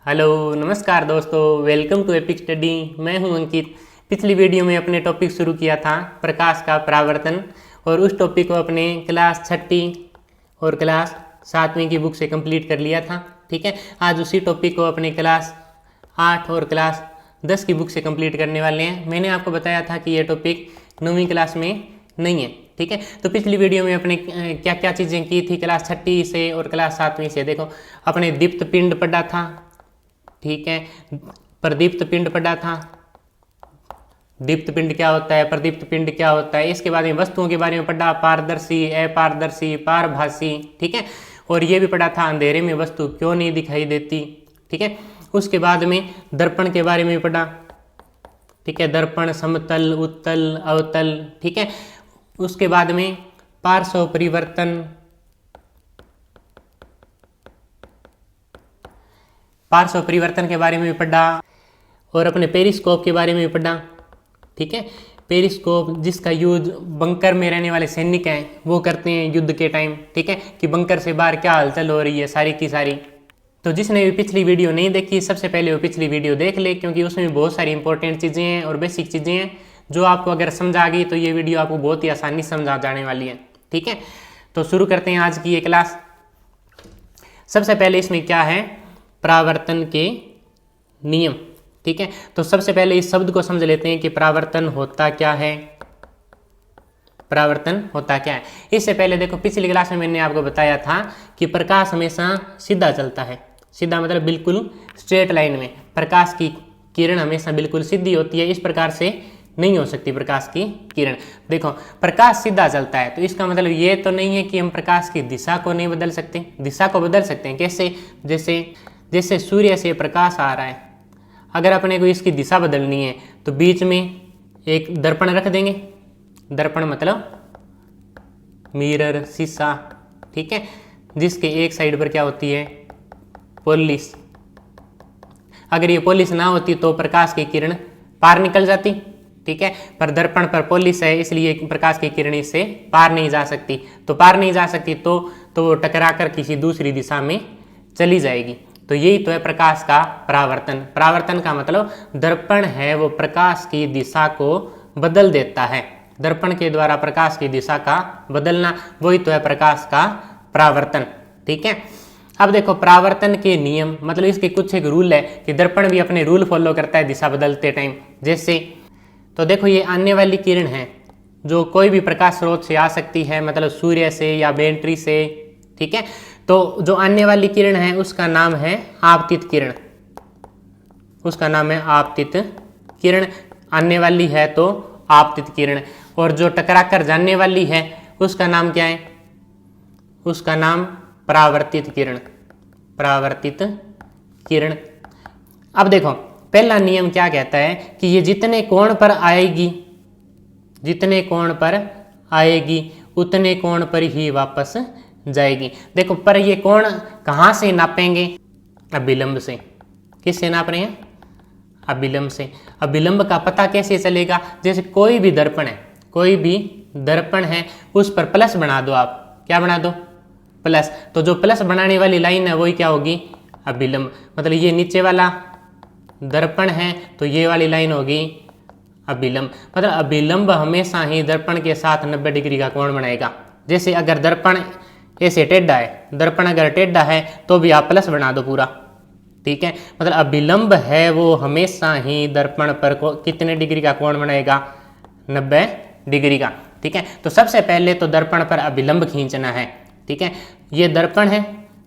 Hello नमस्कार दोस्तों, welcome to epic study. मैं हूं अंकित। पिछली वीडियो में अपने टॉपिक शुरू किया था प्रकाश का परावर्तन, और उस टॉपिक को अपने क्लास 6ठी और क्लास 7वीं की बुक से कंप्लीट कर लिया था। ठीक है, आज उसी टॉपिक को अपने क्लास 8 और क्लास 10 की बुक से कंप्लीट करने वाले हैं। मैंने आपको बताया था कि ये टॉपिक 9वीं क्लास में नहीं है। ठीक है, तो पिछली वीडियो में अपने क्या क्या चीज़ें की थी क्लास 6ठी से और क्लास 7वीं से। देखो, अपने दीप्त पिंड पढ़ा था। ठीक है, प्रदीप्त पिंड पढ़ा था। दीप्त पिंड क्या होता है, प्रदीप्त पिंड क्या होता है, इसके बारे में वस्तुओं के बारे में पढ़ा, पारदर्शी, अपारदर्शी, पारभासी। ठीक है, और ये भी पढ़ा था अंधेरे में वस्तु क्यों नहीं दिखाई देती। ठीक है, उसके बाद में दर्पण के बारे में पढ़ा। ठीक है, दर्पण समतल, उत्तल, अवतल। ठीक है, उसके बाद में पार्श्व परिवर्तन, पार्श्व परिवर्तन के बारे में भी पढ़ा, और अपने पेरिस्कोप के बारे में भी पढ़ा। ठीक है, पेरिस्कोप जिसका यूज बंकर में रहने वाले सैनिक हैं वो करते हैं युद्ध के टाइम। ठीक है, कि बंकर से बाहर क्या हलचल हो रही है सारी की सारी। तो जिसने भी पिछली वीडियो नहीं देखी, सबसे पहले वो पिछली वीडियो देख ले, क्योंकि उसमें बहुत सारी इंपॉर्टेंट चीज़ें हैं और बेसिक चीज़ें हैं जो आपको अगर समझ आ गई तो ये वीडियो आपको बहुत ही आसानी से समझ आ जाने वाली है। ठीक है, तो शुरू करते हैं आज की ये क्लास। सबसे पहले इसमें क्या है, परावर्तन के नियम। ठीक है, तो सबसे पहले इस शब्द को समझ लेते हैं कि परावर्तन होता क्या है। परावर्तन होता क्या है, इससे पहले देखो पिछली क्लास में मैंने आपको बताया था कि प्रकाश हमेशा सीधा चलता है। सीधा मतलब बिल्कुल स्ट्रेट लाइन में। प्रकाश की किरण हमेशा बिल्कुल सीधी होती है, इस प्रकार से नहीं हो सकती प्रकाश की किरण। देखो, प्रकाश सीधा चलता है तो इसका मतलब ये तो नहीं है कि हम प्रकाश की दिशा को नहीं बदल सकते। दिशा को बदल सकते हैं। कैसे? जैसे सूर्य से प्रकाश आ रहा है, अगर अपने को इसकी दिशा बदलनी है तो बीच में एक दर्पण रख देंगे। दर्पण मतलब मिरर, शीशा। ठीक है, जिसके एक साइड पर क्या होती है, पॉलिश। अगर ये पॉलिश ना होती तो प्रकाश की किरण पार निकल जाती। ठीक है, पर दर्पण पर पॉलिश है इसलिए प्रकाश की किरण इससे पार नहीं जा सकती। तो पार नहीं जा सकती तो वो टकरा कर किसी दूसरी दिशा में चली जाएगी। तो यही तो है प्रकाश का परावर्तन। परावर्तन का मतलब दर्पण है वो प्रकाश की दिशा को बदल देता है। दर्पण के द्वारा प्रकाश की दिशा का बदलना, वही तो है प्रकाश का परावर्तन। ठीक है, अब देखो परावर्तन के नियम मतलब इसके कुछ एक रूल है कि दर्पण भी अपने रूल फॉलो करता है दिशा बदलते टाइम। जैसे तो देखो, ये आने वाली किरण है जो कोई भी प्रकाश स्रोत से आ सकती है, मतलब सूर्य से या बैटरी से। ठीक है, तो जो आने वाली किरण है उसका नाम है आपतित किरण। उसका नाम है आपतित किरण। आने वाली है तो आपतित किरण, और जो टकरा कर जाने वाली है उसका नाम क्या है, उसका नाम परावर्तित किरण। परावर्तित किरण। अब देखो, पहला नियम क्या कहता है कि ये जितने कोण पर आएगी, जितने कोण पर आएगी उतने कोण पर ही वापस जाएगी। देखो, पर ये कोण कहाँ से नापेंगे, अभिलंब से। किससे नाप रहे हैं, अभिलंब से। अभिलंब का पता कैसे चलेगा, जैसे कोई भी दर्पण है, कोई भी दर्पण है उस पर प्लस बना दो। आप क्या बना दो, प्लस। तो जो प्लस बनाने वाली लाइन है वही क्या होगी, अभिलंब। मतलब ये नीचे वाला दर्पण है तो ये वाली लाइन होगी अभिलंब। मतलब अभिलंब हमेशा ही दर्पण के साथ 90 डिग्री का कोण बनाएगा। जैसे अगर दर्पण ऐसे टेढ़ा है, दर्पण अगर टेढ़ा है तो भी आप प्लस बना दो पूरा। ठीक है, मतलब अभिलंब है वो हमेशा ही दर्पण पर कितने डिग्री का कोण बनाएगा, 90 डिग्री का। ठीक है, तो सबसे पहले तो दर्पण पर अभिलंब खींचना है। ठीक है, ये दर्पण है,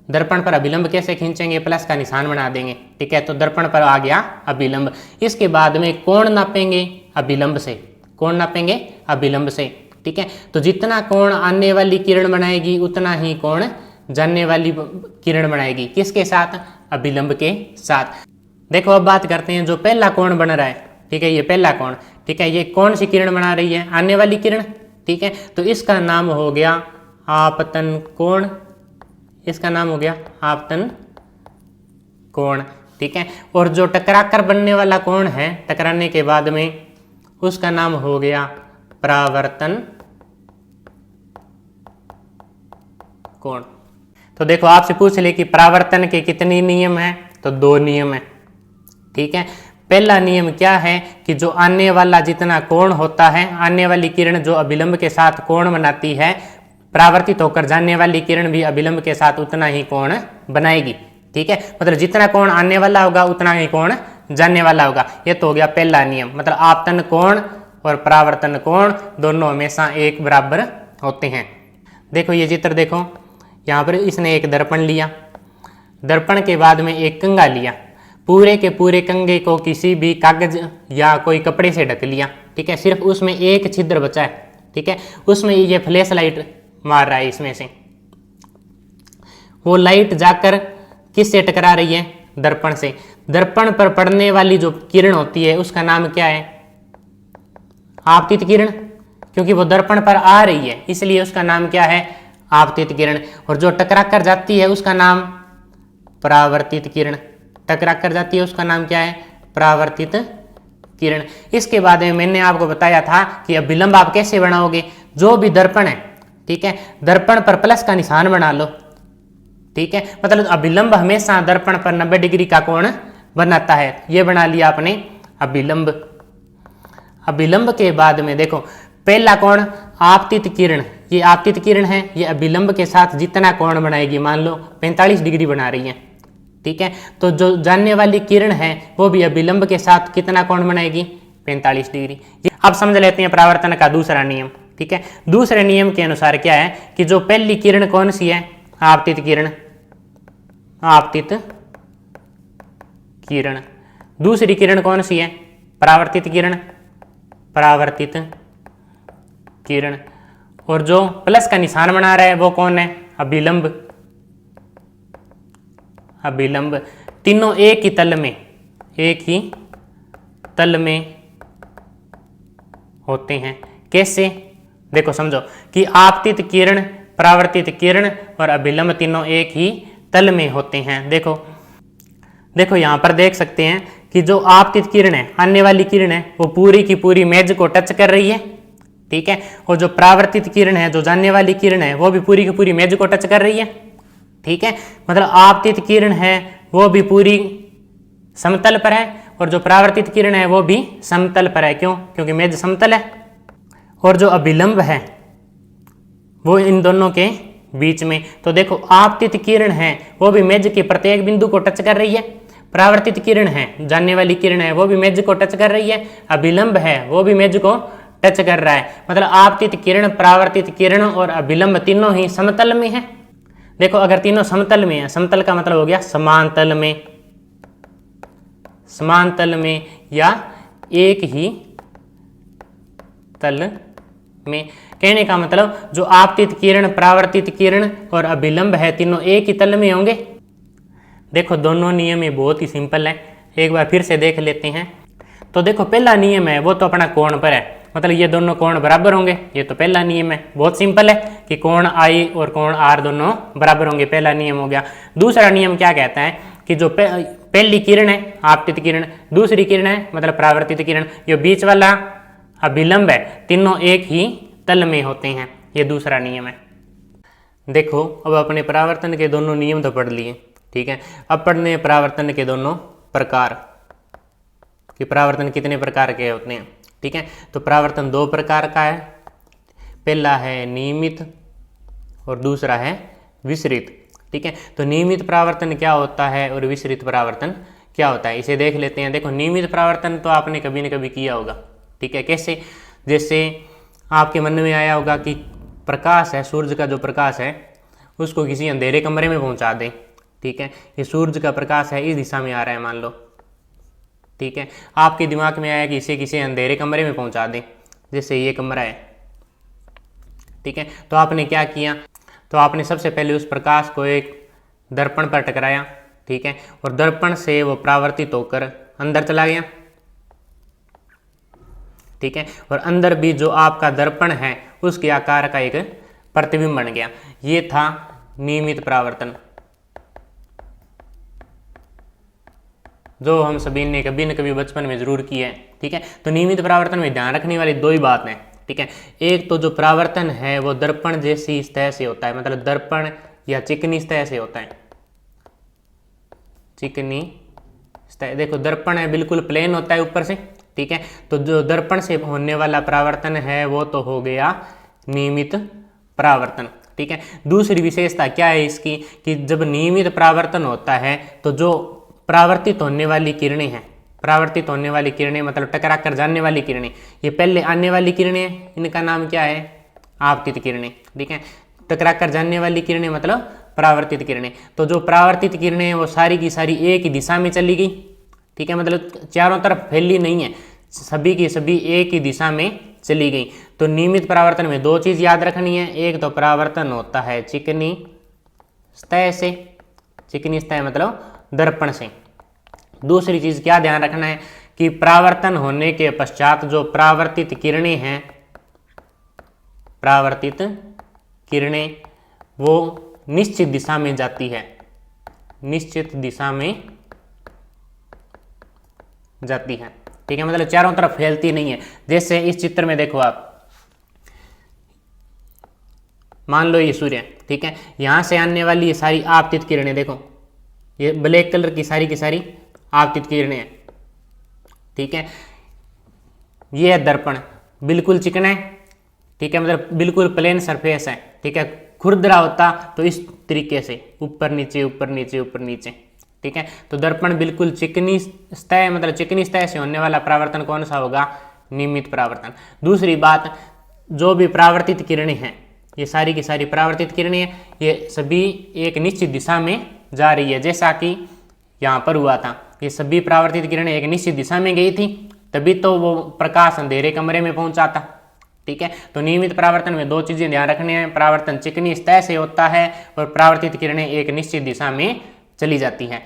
दर्पण पर अभिलंब कैसे खींचेंगे, प्लस का निशान बना देंगे। ठीक है, तो दर्पण पर आ गया अभिलंब। इसके बाद में कोण नापेंगे अभिलंब से। कोण नापेंगे अभिलंब से। ठीक है, तो जितना कोण आने वाली किरण बनाएगी उतना ही कोण जाने वाली किरण बनाएगी। किसके साथ, अभिलंब के साथ। देखो, अब बात करते हैं जो पहला कोण बन रहा है। ठीक है, ये पहला कोण। ठीक है, ये कौन सी किरण बना रही है, आने वाली किरण। ठीक है, तो इसका नाम हो गया आपतन कोण। इसका नाम हो गया आपतन कोण। ठीक है, और जो टकरा कर बनने वाला कोण है, टकराने के बाद में, उसका नाम हो गया परावर्तन कोण। तो देखो, आपसे पूछ ले कि परावर्तन के कितने नियम हैं, तो 2 नियम है। ठीक है, पहला नियम क्या है कि जो आने वाला जितना कोण होता है, आने वाली किरण जो अभिलंब के साथ कोण बनाती है, परावर्तित होकर जाने वाली किरण भी अभिलंब के साथ उतना ही कोण बनाएगी। ठीक है, मतलब जितना कोण आने वाला होगा उतना ही कोण जाने वाला होगा। ये तो हो गया पहला नियम, मतलब आपतन कोण और परावर्तन कोण दोनों हमेशा एक बराबर होते हैं। देखो ये चित्र देखो, यहाँ पर इसने एक दर्पण लिया, दर्पण के बाद में एक कंघा लिया, पूरे के पूरे कंघे को किसी भी कागज या कोई कपड़े से ढक लिया। ठीक है, सिर्फ उसमें एक छिद्र बचा है। ठीक है, उसमें ये फ्लैश लाइट मार रहा है, इसमें से वो लाइट जाकर किससे टकरा रही है? दर्पण से। दर्पण पर पड़ने वाली जो किरण होती है उसका नाम क्या है? आपतित किरण, क्योंकि वो दर्पण पर आ रही है इसलिए उसका नाम क्या है? आपतित किरण। और जो टकरा कर जाती है उसका नाम परावर्तित किरण। टकरा कर जाती है उसका नाम क्या है? परावर्तित किरण। इसके बाद में मैंने आपको बताया था कि अभिलंब आप कैसे बनाओगे। जो भी दर्पण है, ठीक है, दर्पण पर प्लस का निशान बना लो। ठीक है, मतलब अभिलंब हमेशा दर्पण पर 90 डिग्री का कोण बनाता है। ये बना लिया आपने अभिलंब। अभिलंब के बाद में देखो पहला कोण आपतित किरण, ये आपतित किरण है, ये अभिलंब के साथ जितना कोण बनाएगी, मान लो 45 डिग्री बना रही है। ठीक है, तो जो जानने वाली किरण है वो भी अभिलंब के साथ कितना कोण बनाएगी? 45 डिग्री। अब समझ लेते हैं परावर्तन का दूसरा नियम। ठीक है, दूसरे नियम के अनुसार क्या है कि जो पहली किरण कौन सी है? आपतित किरण। आपतित किरण। दूसरी किरण कौन सी है? परावर्तित किरण। परावर्तित किरण। और जो प्लस का निशान बना रहा है वो कौन है? अभिलंब। अभिलंब। तीनों एक ही तल में, एक ही तल में होते हैं। कैसे? देखो समझो कि आपतित किरण, परावर्तित किरण और अभिलंब तीनों एक ही तल में होते हैं। देखो देखो यहाँ पर देख सकते हैं कि जो आपतित किरण है, आने वाली किरण है, वो पूरी की पूरी मेज को टच कर रही है। ठीक है, और जो परावर्तित किरण है, जो जाने वाली किरण है, वो भी पूरी की पूरी मेज को टच कर रही है। ठीक है, मतलब आपतित किरण है वो भी पूरी समतल पर है और जो परावर्तित किरण है वो भी समतल पर है। क्यों? क्योंकि मेज समतल है। और जो अभिलंब है वो इन दोनों के बीच में। तो देखो आपतित किरण है वो भी मेज के प्रत्येक बिंदु को टच कर रही है। परावर्तित किरण है, जानने वाली किरण है, वो भी मेज को टच कर रही है। अभिलंब है वो भी मेज को टच कर रहा है। मतलब आपतित किरण, परावर्तित किरण और अभिलंब तीनों ही समतल में है। देखो अगर तीनों समतल में है, समतल का मतलब हो गया समांतल में, समांतल में या एक ही तल में। कहने का मतलब जो आपतित किरण, परावर्तित किरण और अभिलंब है तीनों एक ही तल में होंगे। देखो दोनों नियम ये बहुत ही सिंपल है, एक बार फिर से देख लेते हैं। तो देखो पहला नियम है वो तो अपना कोण पर है, मतलब ये दोनों कोण बराबर होंगे। ये तो पहला नियम है, बहुत सिंपल है कि कोण आई और कोण आर दोनों बराबर होंगे। पहला नियम हो गया। दूसरा नियम क्या कहता है कि जो पहली किरण है आपतित किरण, दूसरी किरण है मतलब परावर्तित किरण, ये बीच वाला अभिलंब है, तीनों एक ही तल में होते हैं। ये दूसरा नियम है। देखो अब अपने परावर्तन के दोनों नियम तो पढ़ लिए। ठीक है, अब पढ़ने परावर्तन के दोनों प्रकार कि परावर्तन कितने प्रकार के होते हैं। ठीक है, तो परावर्तन 2 प्रकार का है। पहला है नियमित और दूसरा है विसरित। ठीक है, तो नियमित परावर्तन क्या होता है और विसरित परावर्तन क्या होता है, इसे देख लेते हैं। देखो नियमित परावर्तन तो आपने कभी न कभी किया होगा। ठीक है, कैसे? जैसे आपके मन में आया होगा कि प्रकाश है, सूरज का जो प्रकाश है उसको किसी अंधेरे कमरे में पहुंचा दें। ठीक है, ये सूरज का प्रकाश है, इस दिशा में आ रहा है मान लो। ठीक है, आपके दिमाग में आया कि इसे किसी अंधेरे कमरे में पहुंचा दें, जैसे ये कमरा है। ठीक है, तो आपने क्या किया? तो आपने सबसे पहले उस प्रकाश को एक दर्पण पर टकराया। ठीक है, और दर्पण से वो परावर्तित होकर अंदर चला गया। ठीक है, और अंदर भी जो आपका दर्पण है उसके आकार का एक प्रतिबिंब बन गया। ये था नियमित परावर्तन, जो हम सभी ने कभी न कभी बचपन में जरूर किया है। ठीक है, तो नियमित परावर्तन में ध्यान रखने वाली 2 ही बात हैं। ठीक है, एक तो जो परावर्तन है वो दर्पण जैसी सतह से होता है, मतलब दर्पण या चिकनी सतह से होता है। चिकनी सतह। देखो दर्पण है बिल्कुल प्लेन होता है ऊपर से, ठीक है। तो जो दर्पण से होने वाला परावर्तन है वो तो हो गया नियमित परावर्तन, ठीक है। दूसरी विशेषता क्या है इसकी कि जब नियमित परावर्तन होता है तो जो परावर्तित होने वाली किरणें हैं, परावर्तित होने वाली किरणें मतलब टकरा कर जाने वाली किरणें, ये पहले आने वाली किरणें हैं, इनका नाम क्या है, आपतित किरणें, ठीक है। टकरा कर जाने वाली किरणें मतलब परावर्तित किरणें। तो जो परावर्तित किरणें हैं वो सारी की सारी एक ही दिशा में चली गई, ठीक है, मतलब चारों तरफ फैली नहीं है, सभी की सभी एक ही दिशा में चली गई। तो नियमित परावर्तन में दो चीज याद रखनी है, एक तो परावर्तन होता है चिकनी सतह से, चिकनी सतह मतलब दर्पण से। दूसरी चीज क्या ध्यान रखना है कि परावर्तन होने के पश्चात जो परावर्तित किरणें हैं, परावर्तित किरणें वो निश्चित दिशा में जाती है, निश्चित दिशा में जाती है, ठीक है, मतलब चारों तरफ फैलती नहीं है। जैसे इस चित्र में देखो आप, मान लो ये सूर्य, ठीक है, यहां से आने वाली ये सारी आपतित किरणें, देखो ये ब्लैक कलर की सारी आपतित किरणें हैं, ठीक है। ये है दर्पण, बिल्कुल चिकना है, ठीक है, मतलब बिल्कुल प्लेन सरफेस है, ठीक है। खुरदरा होता तो इस तरीके से ऊपर नीचे ऊपर नीचे ऊपर नीचे, ठीक है। तो दर्पण बिल्कुल चिकनी सतह, मतलब चिकनी सतह से होने वाला परावर्तन कौन सा होगा, नियमित परावर्तन। दूसरी बात, जो भी परावर्तित किरणें हैं, ये सारी की सारी परावर्तित किरणें हैं, ये सभी एक निश्चित दिशा में जा रही है, जैसा कि यहाँ पर हुआ था, ये सभी परावर्तित किरणें एक निश्चित दिशा में गई थी, तभी तो वो प्रकाश अंधेरे कमरे में पहुंचा था, ठीक है। तो नियमित परावर्तन में दो चीजें ध्यान रखनी है, परावर्तन चिकनी सतह से होता है और परावर्तित किरणें एक निश्चित दिशा में चली जाती हैं।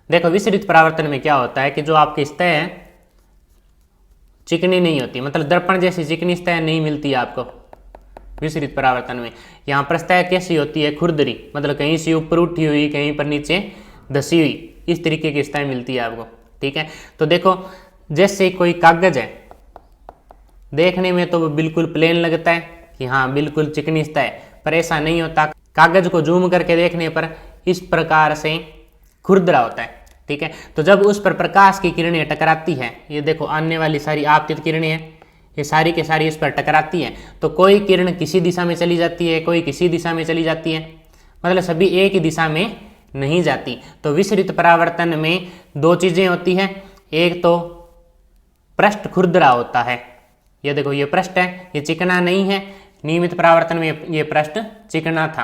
देखो विसरित परावर्तन में क्या होता है कि जो आपकी सतह है चिकनी नहीं होती, मतलब दर्पण जैसी चिकनी सतह नहीं मिलती आपको विसरित परावर्तन में। यहाँ पर सतह कैसी होती है, खुरदरी, मतलब कहीं से ऊपर उठी हुई, कहीं पर नीचे धसी हुई, इस तरीके की सतह मिलती है आपको, ठीक है। तो देखो जैसे कोई कागज है, देखने में तो वो बिल्कुल प्लेन लगता है कि हाँ बिल्कुल चिकनी सतह है, पर ऐसा नहीं होता। कागज को जूम करके देखने पर इस प्रकार से खुरदरा होता है, ठीक है। तो जब उस पर प्रकाश की किरणें टकराती है, ये देखो आने वाली सारी आपतित किरणें हैं, ये सारी के सारी इस पर टकराती हैं, तो कोई किरण किसी दिशा में चली जाती है, कोई किसी दिशा में चली जाती है, मतलब सभी एक ही दिशा में नहीं जाती। तो विसरित परावर्तन में दो चीजें होती हैं, एक तो पृष्ठ खुरदरा होता है, ये देखो ये पृष्ठ है, ये चिकना नहीं है, नियमित परावर्तन में ये पृष्ठ चिकना था,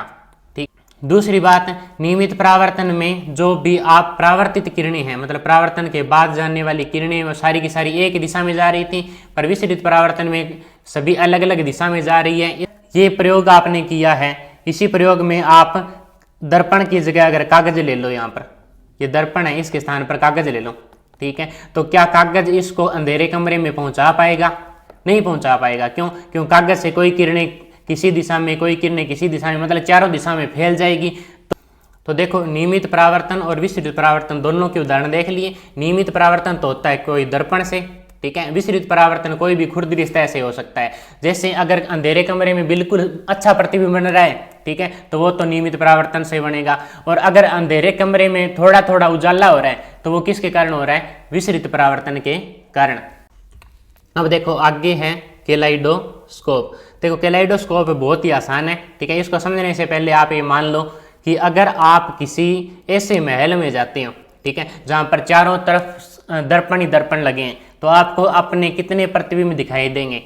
ठीक। दूसरी बात, नियमित परावर्तन में जो भी आप परावर्तित किरणें हैं, मतलब परावर्तन के बाद जाने वाली किरणें वो सारी की सारी एक दिशा में जा रही थी, पर विसरित परावर्तन में सभी अलग अलग दिशा में जा रही है। ये प्रयोग आपने किया है, इसी प्रयोग में आप दर्पण की जगह अगर कागज ले लो, यहाँ पर ये दर्पण है, इसके स्थान पर कागज ले लो, ठीक है। तो क्या कागज इसको अंधेरे कमरे में पहुंचा पाएगा, नहीं पहुंचा पाएगा। क्यों, क्यों कागज से कोई किरणें किसी दिशा में, कोई किरणें किसी दिशा में, मतलब चारों दिशा में फैल जाएगी। तो देखो नियमित परावर्तन और विसरित परावर्तन दोनों के उदाहरण देख लिए। नियमित परावर्तन तो होता है कोई दर्पण से, ठीक है। विसरित परावर्तन कोई भी खुरदरी सतह से हो सकता है, जैसे अगर अंधेरे कमरे में बिल्कुल अच्छा प्रतिबिंब बन रहा है, ठीक है, तो वो तो नियमित परावर्तन से बनेगा। और अगर अंधेरे कमरे में थोड़ा थोड़ा उजाला हो रहा है तो वो किसके कारण हो रहा है, विसरित परावर्तन के कारण। अब देखो आगे है कैलाइडोस्कोप। देखो कैलाइडोस्कोप बहुत ही आसान है, ठीक है। इसको समझने से पहले आप ये मान लो कि अगर आप किसी ऐसे महल में जाते हो, ठीक है, जहाँ पर चारों तरफ दर्पण ही दर्पण लगे हैं, तो आपको अपने कितने प्रतिबिंब दिखाई देंगे,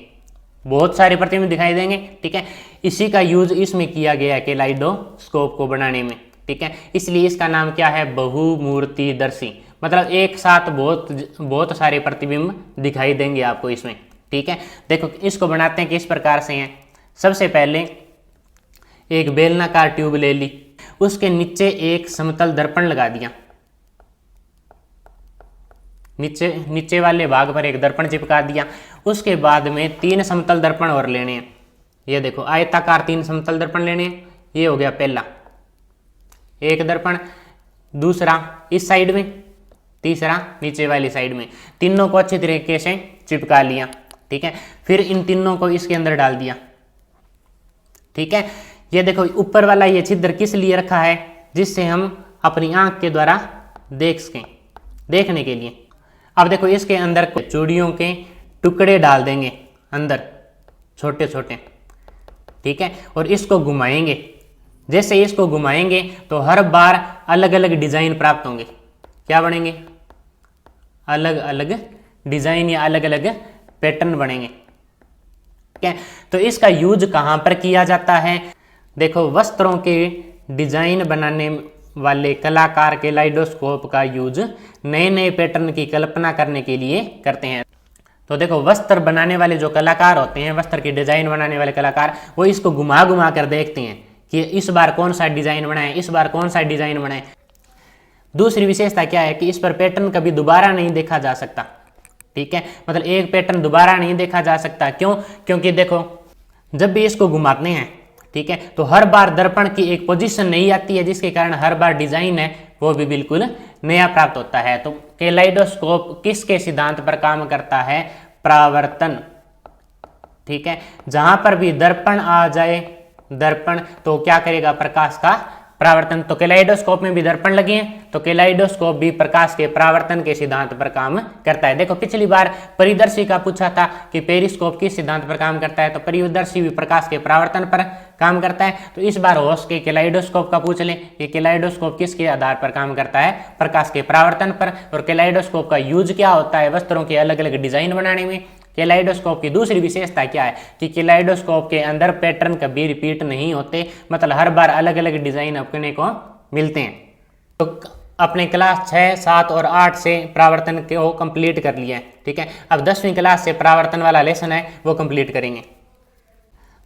बहुत सारे प्रतिबिंब दिखाई देंगे, ठीक है। इसी का यूज इसमें किया गया है कैलाइडोस्कोप को बनाने में, ठीक है। इसलिए इसका नाम क्या है, बहुमूर्तिदर्शी, मतलब एक साथ बहुत सारे प्रतिबिंब दिखाई देंगे आपको इसमें, ठीक है। देखो इसको बनाते हैं किस प्रकार से हैं। सबसे पहले एक बेलनाकार ट्यूब ले ली, उसके नीचे एक समतल दर्पण लगा दिया, नीचे वाले भाग पर एक दर्पण चिपका दिया। उसके बाद में 3 समतल दर्पण और लेने हैं, ये देखो आयताकार 3 समतल दर्पण लेने हैं। ये हो गया पहला एक दर्पण, दूसरा इस साइड में, तीसरा नीचे वाली साइड में। तीनों को अच्छी तरीके से चिपका लिया, ठीक है। फिर इन तीनों को इसके अंदर डाल दिया, ठीक है। ये देखो ऊपर वाला ये छिद्र किस लिए रखा है, जिससे हम अपनी आंख के द्वारा देख सकें, देखने के लिए। अब देखो इसके अंदर चूड़ियों के टुकड़े डाल देंगे अंदर छोटे छोटे, ठीक है, और इसको घुमाएंगे। जैसे इसको घुमाएंगे तो हर बार अलग अलग डिजाइन प्राप्त होंगे। क्या बनेंगे? अलग अलग डिजाइन या अलग अलग पैटर्न बनेंगे। ठीक है, तो इसका यूज कहां पर किया जाता है? देखो वस्त्रों के डिजाइन बनाने वाले कलाकार कैलाइडोस्कोप का यूज नए नए पैटर्न की कल्पना करने के लिए करते हैं। तो देखो वस्त्र बनाने वाले जो कलाकार होते हैं, वस्त्र की डिजाइन बनाने वाले कलाकार, वो इसको घुमा घुमा कर देखते हैं कि इस बार कौन सा डिजाइन बनाए, इस बार कौन सा डिजाइन बनाए। दूसरी विशेषता क्या है कि इस पर पैटर्न कभी दोबारा नहीं देखा जा सकता। ठीक है, मतलब एक पैटर्न दोबारा नहीं देखा जा सकता। क्यों? क्योंकि देखो जब भी इसको घुमाते हैं, ठीक है, तो हर बार दर्पण की एक पोजीशन नई आती है, जिसके कारण हर बार डिजाइन है वो भी बिल्कुल नया प्राप्त होता है। तो कैलाइडोस्कोप किसके सिद्धांत पर काम करता है? परावर्तन। ठीक है, जहां पर भी दर्पण आ जाए, दर्पण, तो क्या करेगा? प्रकाश का परावर्तन। तो कैलाइडोस्कोप में भी दर्पण लगे हैं, तो कैलाइडोस्कोप भी प्रकाश के परावर्तन के सिद्धांत पर काम करता है। देखो पिछली बार परिदर्शी का पूछा था कि पेरिस्कोप किस सिद्धांत पर काम करता है, तो परिदर्शी भी प्रकाश के परावर्तन पर काम करता है। तो इस बार हो सके कैलाइडोस्कोप का पूछ ले कि कैलाइडोस्कोप किसके आधार पर काम करता है? प्रकाश के परावर्तन पर। और कैलाइडोस्कोप का यूज क्या होता है? वस्त्रों के अलग अलग डिजाइन बनाने में। कैलाइडोस्कोप की दूसरी विशेषता क्या है कि कैलाइडोस्कोप के अंदर पैटर्न कभी रिपीट नहीं होते, मतलब हर बार अलग अलग डिजाइन अपने को मिलते हैं। तो अपने क्लास 6, 7 और 8 से परावर्तन को कंप्लीट कर लिया है। ठीक है, अब 10वीं क्लास से परावर्तन वाला लेसन है वो कंप्लीट करेंगे।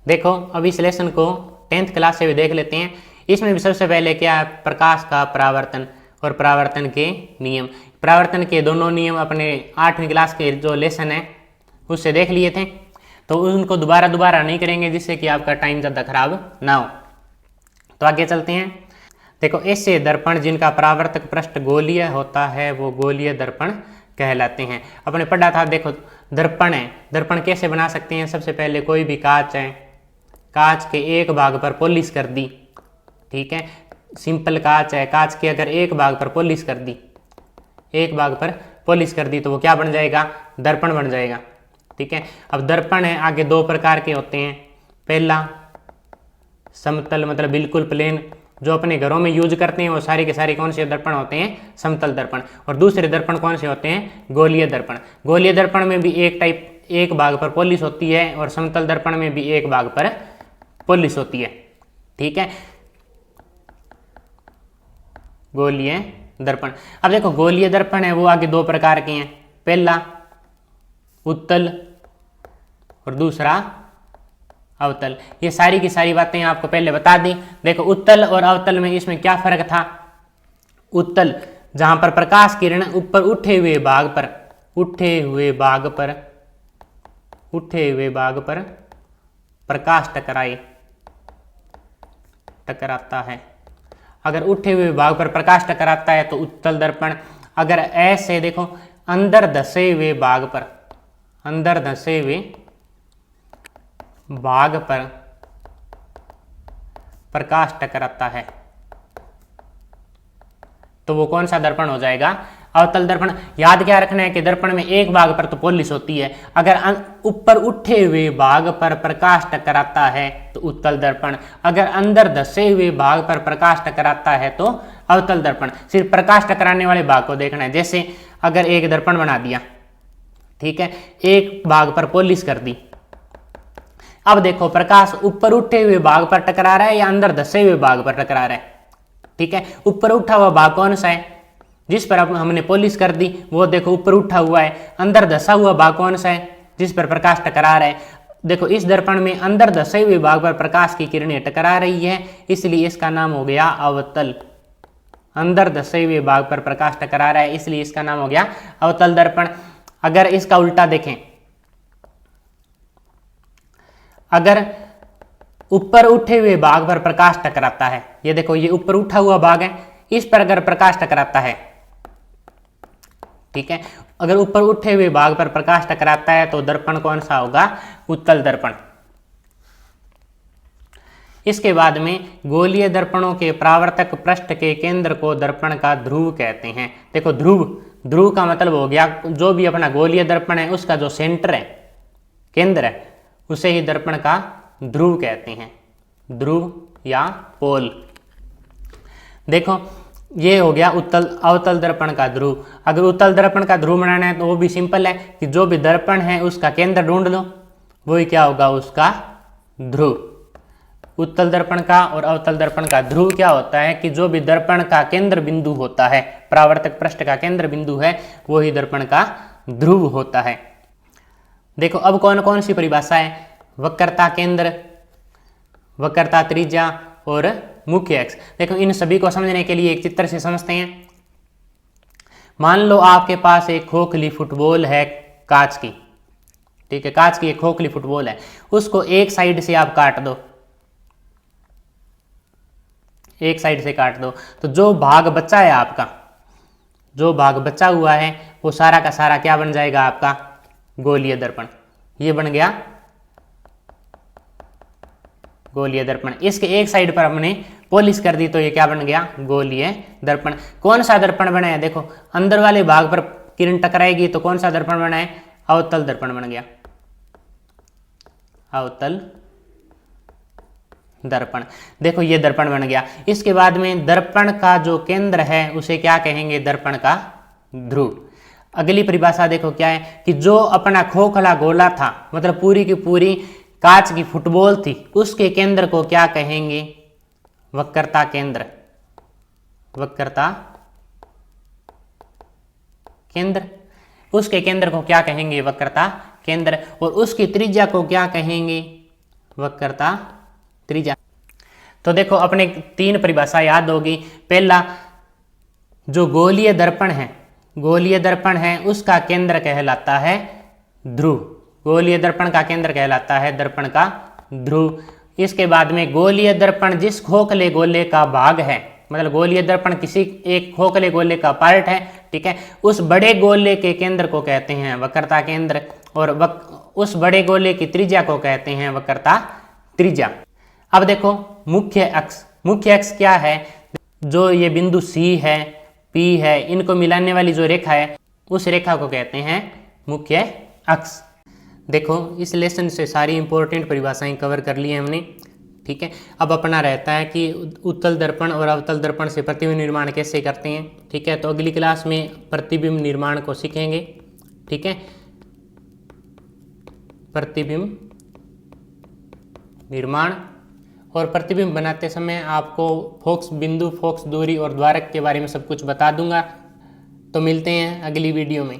देखो अब इस लेसन को 10th क्लास से भी देख लेते हैं। इसमें भी सबसे पहले क्या है? प्रकाश का परावर्तन और परावर्तन के नियम। परावर्तन के दोनों नियम अपने 8वीं क्लास के जो लेसन है उससे देख लिए थे, तो उनको दोबारा नहीं करेंगे, जिससे कि आपका टाइम ज़्यादा खराब ना हो। तो आगे चलते हैं। देखो ऐसे दर्पण जिनका परावर्तक पृष्ठ गोलीय होता है वो गोलीय दर्पण कहलाते हैं। अपने पढ़ा था, देखो दर्पण है, दर्पण कैसे बना सकते हैं? सबसे पहले कोई भी कांच है, कांच के एक भाग पर पॉलिश कर दी, ठीक है, सिंपल कांच है, कांच के अगर एक भाग पर पॉलिश कर दी, एक भाग पर पॉलिश कर दी तो वो क्या बन जाएगा? दर्पण बन जाएगा। ठीक है, अब दर्पण है आगे दो प्रकार के होते हैं। पहला समतल, मतलब बिल्कुल प्लेन, जो अपने घरों में यूज करते हैं वो सारे के सारे कौन से दर्पण होते हैं? समतल दर्पण। और दूसरे दर्पण कौन से होते हैं? गोलीय दर्पण। गोलीय दर्पण में भी एक भाग पर पॉलिश होती है और समतल दर्पण में भी एक भाग पर पॉलिश होती है। ठीक है, गोलीय दर्पण। अब देखो गोलीय दर्पण है वो आगे दो प्रकार के हैं। पहला उत्तल और दूसरा अवतल। ये सारी की सारी बातें आपको पहले बता दी। देखो उत्तल और अवतल में इसमें क्या फर्क था? उत्तल जहां पर प्रकाश किरण ऊपर उठे हुए भाग पर प्रकाश टकराता है। अगर उठे हुए भाग पर प्रकाश टकराता है तो उत्तल दर्पण। अगर ऐसे देखो अंदर धसे हुए भाग पर प्रकाश टकराता है तो वो कौन सा दर्पण हो जाएगा? अवतल दर्पण। याद क्या रखना है कि दर्पण में एक भाग पर तो पॉलिश होती है, अगर ऊपर उठे हुए भाग पर प्रकाश टकराता है तो उत्तल दर्पण, अगर अंदर धसे हुए भाग पर प्रकाश टकराता है तो अवतल दर्पण। सिर्फ प्रकाश टकराने वाले भाग को देखना है। जैसे अगर एक दर्पण बना दिया, ठीक है, एक भाग पर पॉलिश कर दी, अब देखो प्रकाश ऊपर उठे हुए भाग पर टकरा रहा है या अंदर धसे हुए भाग पर टकरा रहा है? ठीक है, ऊपर उठा हुआ भाग कौन सा है? जिस पर अब हमने पॉलिश कर दी वो देखो ऊपर उठा हुआ है। अंदर धसा हुआ भाग कौन सा है? जिस पर प्रकाश टकरा रहा है। देखो इस दर्पण में अंदर धसे हुए भाग पर प्रकाश की किरणें टकरा रही है, इसलिए इसका नाम हो गया अवतल। अंदर धसे हुए भाग पर प्रकाश टकरा रहा है इसलिए इसका नाम हो गया अवतल दर्पण। अगर इसका उल्टा देखें, अगर ऊपर उठे हुए भाग पर प्रकाश टकराता है, ये देखो ये ऊपर उठा हुआ भाग है, इस पर अगर प्रकाश टकराता है, ठीक है, अगर ऊपर उठे हुए भाग पर प्रकाश टकराता है तो दर्पण कौन सा होगा? उत्तल दर्पण। इसके बाद में गोलीय दर्पणों के परावर्तक पृष्ठ के केंद्र को दर्पण का ध्रुव कहते हैं। देखो ध्रुव का मतलब हो गया जो भी अपना गोलीय दर्पण है उसका जो सेंटर है, केंद्र है, उसे ही दर्पण का ध्रुव कहते हैं, ध्रुव या पोल। देखो ये हो गया अवतल दर्पण का ध्रुव। अगर उत्तल दर्पण का ध्रुव बनाना है तो वो भी सिंपल है कि जो भी दर्पण है उसका केंद्र ढूंढ लो, वही क्या होगा, उसका ध्रुव। उत्तल दर्पण का और अवतल दर्पण का ध्रुव क्या होता है कि जो भी दर्पण का केंद्र बिंदु होता है, परावर्तक पृष्ठ का केंद्र बिंदु है, वो ही दर्पण का ध्रुव होता है। देखो अब कौन कौन सी परिभाषा है, वक्रता केंद्र, वक्रता त्रिज्या और मुख्य अक्ष। देखो इन सभी को समझने के लिए एक चित्र से समझते हैं। मान लो आपके पास एक खोखली फुटबॉल है कांच की, ठीक है, कांच की एक खोखली फुटबॉल है, उसको एक साइड से आप काट दो, एक साइड से काट दो, तो जो भाग बचा है आपका, जो भाग बचा हुआ है वो सारा का सारा क्या बन जाएगा, आपका गोलीय दर्पण। ये बन गया गोलीय दर्पण। इसके एक साइड पर हमने पॉलिश कर दी तो ये क्या बन गया, गोलीय दर्पण। कौन सा दर्पण बना है, देखो अंदर वाले भाग पर किरण टकराएगी तो कौन सा दर्पण बना है, अवतल दर्पण बन गया, अवतल दर्पण। देखो ये दर्पण बन गया। इसके बाद में दर्पण का जो केंद्र है उसे क्या कहेंगे, दर्पण का ध्रुव। अगली परिभाषा देखो क्या है कि जो अपना खोखला गोला था, मतलब पूरी की पूरी कांच की फुटबॉल थी, उसके केंद्र को क्या कहेंगे, वक्रता केंद्र, वक्रता केंद्र। उसके केंद्र को क्या कहेंगे, वक्रता केंद्र। और उसकी त्रिज्या को क्या कहेंगे, वक्रता त्रिज्या। तो देखो अपने 3 परिभाषा याद होगी। पहला, जो गोलीय दर्पण है, गोलीय दर्पण है उसका केंद्र कहलाता है ध्रुव, गोलीय दर्पण का केंद्र कहलाता है दर्पण का ध्रुव। इसके बाद में गोलीय दर्पण जिस खोखले गोले का भाग है, मतलब गोलीय दर्पण किसी एक खोखले गोले का पार्ट है, ठीक है, उस बड़े गोले के केंद्र को कहते हैं वक्रता केंद्र, और उस बड़े गोले की त्रिज्या को कहते हैं वक्रता त्रिज्या। अब देखो मुख्य अक्ष, मुख्य अक्ष क्या है, जो ये बिंदु C है, P है, इनको मिलाने वाली जो रेखा है उस रेखा को कहते हैं मुख्य अक्ष। देखो इस लेसन से सारी इंपॉर्टेंट परिभाषाएं कवर कर ली है हमने, ठीक है। अब अपना रहता है कि उत्तल दर्पण और अवतल दर्पण से प्रतिबिंब निर्माण कैसे करते हैं, ठीक है। तो अगली क्लास में प्रतिबिंब निर्माण को सीखेंगे, ठीक है, प्रतिबिंब निर्माण। और प्रतिबिंब बनाते समय आपको फोकस बिंदु, फोकस दूरी और द्वारक के बारे में सब कुछ बता दूंगा। तो मिलते हैं अगली वीडियो में।